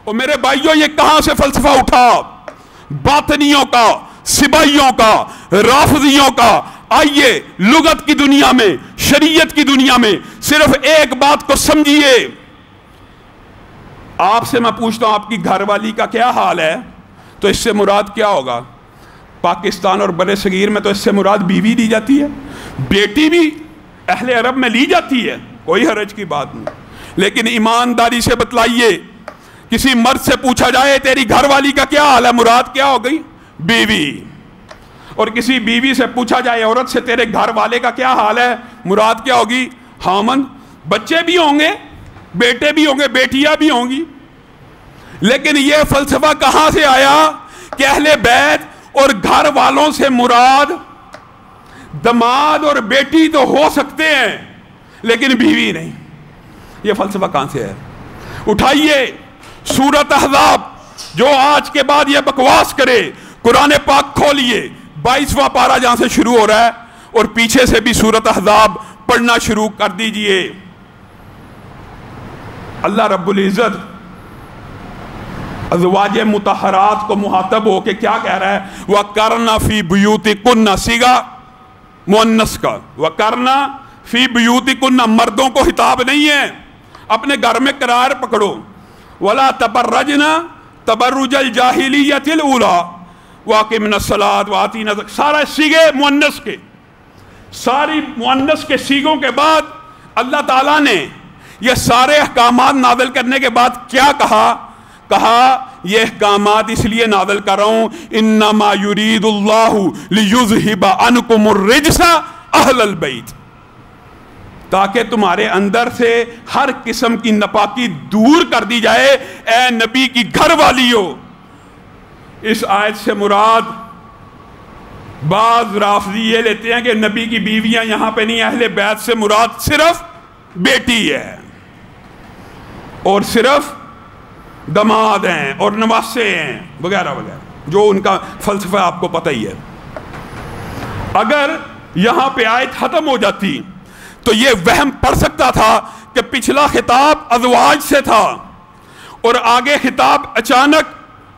اور میرے بھائیوں یہ کہاں سے فلسفہ اٹھا؟ باطنیوں کا، سبائیوں کا، رافضیوں کا۔ آئیے لغت کی دنیا میں، شریعت کی دنیا میں صرف ایک بات کو سمجھیے۔ آپ سے میں پوچھتا ہوں آپ کی گھر والی کا کیا حال ہے، تو اس سے مراد کیا ہوگا؟ پاکستان اور بر صغیر میں تو اس سے مراد بیوی لی جاتی ہے، بیٹی بھی اہل عرب میں لی جاتی ہے، کوئی حرج کی بات نہیں۔ لیکن ایمانداری سے بتلائیے، کسی مرد سے پوچھا جائے تیری گھر والی کا کیا حال ہے، مراد کیا ہو گئی؟ بیوی۔ اور کسی بیوی سے پوچھا جائے عورت سے تیرے گھر والے کا کیا حال ہے، مراد کیا ہوگی؟ خامند۔ بچے بھی ہوں گے، بیٹے بھی ہوں گے، بیٹیاں بھی ہوں گی۔ لیکن یہ فلسفہ کہاں سے آیا کہ اہل بیت اور گھر والوں سے مراد دماد اور بیٹی تو ہو سکتے ہیں لیکن بیوی نہیں؟ یہ فلسفہ کہاں سے ہے؟ اٹھائیے سورۃ احزاب، جو آج کے بعد یہ بکواس کرے قرآن پاک کھولیے، 22واں پارہ جہاں سے شروع ہو رہا ہے، اور پیچھے سے بھی سورۃ احزاب پڑھنا شروع کر دیجئے۔ اللہ رب العزت ازواج مطہرات کو مخاطب ہو کے کیا کہہ رہا ہے؟ وَقَرْنَ فِي بُيُوتِكُنَّ، سیغہ مؤنث کا، وَقَرْنَ فِي بُيُوتِكُنَّ، مردوں کو خطاب نہیں ہے، اپنے گھر میں قرار پکڑو۔ وَلَا تَبَرَّجْنَ تَبَرُّجَ الْجَاهِلِيَّةِ الْأُولَىٰ وَأَقِمْنَ الصَّلَاةَ وَآتِينَ الزَّكَاةَ، سارا سیغے مؤنث کے، ساری مؤنث کے سیغوں کے بعد اللہ تعالیٰ نے یہ سارے احکامات نازل کرنے کے بعد کیا کہا؟ کہا یہ احکامات اس لیے نازل کر رہا ہوں انما یرید اللہ لیذہب عنکم الرجس اہل البیت، تاکہ تمہارے اندر سے ہر قسم کی ناپاکی دور کر دی جائے، اے نبی کی گھر والیو۔ اس آیت سے مراد بعض رافضی یہ لیتے ہیں کہ نبی کی بیویاں یہاں پہ نہیں، اہل بیت سے مراد صرف بیٹی ہے اور صرف دماد ہیں اور نواسے ہیں وغیرہ وغیرہ، جو ان کا فلسفہ آپ کو پتہ ہی ہے۔ اگر یہاں پہ آیت ختم ہو جاتی تو یہ وہم پڑ سکتا تھا کہ پچھلا خطاب ازواج سے تھا اور آگے خطاب اچانک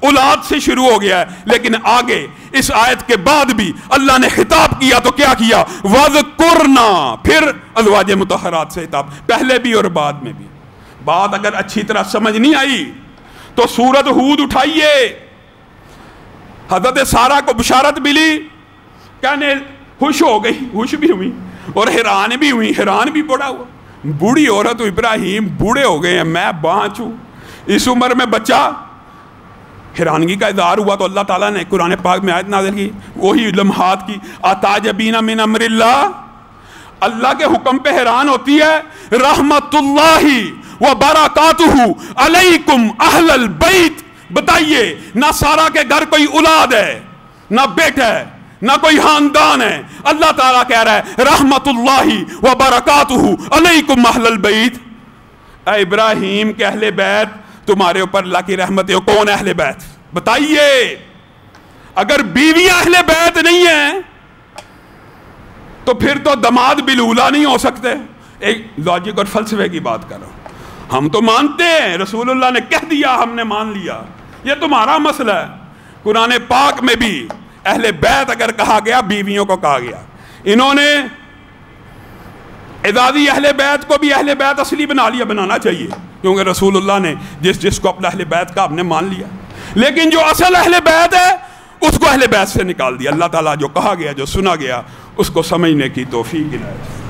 اولاد سے شروع ہو گیا ہے، لیکن آگے اس آیت کے بعد بھی اللہ نے خطاب کیا تو کیا کیا؟ وَذْكُرْنَا، پھر ازواج مطہرات سے خطاب، پہلے بھی اور بعد میں بھی۔ بات اگر اچھی طرح سمجھ نہیں آئی تو سورۃ ہود اٹھائیے، حضرت سارہ کو بشارت ملی، کہنے خوش ہو گئی، خوش بھی ہوئی اور حیران بھی ہوئی، حیران بھی بڑا ہوا۔ بوڑھی عورت ابراہیم بوڑھے ہو گئے ہیں، میں بانچ ہوں، اس عمر میں بچہ۔ حیرانگی کا اظہار ہوا تو اللہ تعالیٰ نے قرآن پاک میں آیت نازل کی، وہی لمحات کی، اتعجبین من امر اللہ، اللہ کے حکم پہ حیران ہوتی ہے۔ رحمت اللہ وبرکاتہ علیکم اہل البیت، بتائیے نہ سارا کے گھر کوئی اولاد ہے، نہ بیٹا ہے، نہ کوئی خاندان ہے، اللہ تعالیٰ کہہ رہا ہے رحمت اللہ وبرکاتہ علیکم اہل البیت، اے ابراہیم کے اہل بیت تمہارے اوپر اللہ کی رحمت ہے۔ کون اہل بیت بتائیے؟ اگر بیویاں اہل بیت نہیں ہیں تو پھر تو دماد بالولا نہیں ہو سکتے۔ ایک لاجک اور فلسفے کی بات کر رہا ہوں، ہم تو مانتے ہیں رسول اللہ نے کہہ دیا ہم نے مان لیا، یہ تمہارا مسئلہ ہے۔ قرآن پاک میں بھی اہل بیت اگر کہا گیا بیویوں کو کہا گیا، انہوں نے اعزازی اہل بیت کو بھی اہل بیت اصلی بنا لیا، بنانا چاہیے، کیونکہ رسول اللہ نے جس کو اپنا اہل بیت کا ہم نے مان لیا، لیکن جو اصل اہل بیت ہے اس کو اہل بیت سے نکال دیا۔ اللہ تعالیٰ جو کہا گیا، جو سنا گیا، اس کو سمجھنے کی توفیق عنایت۔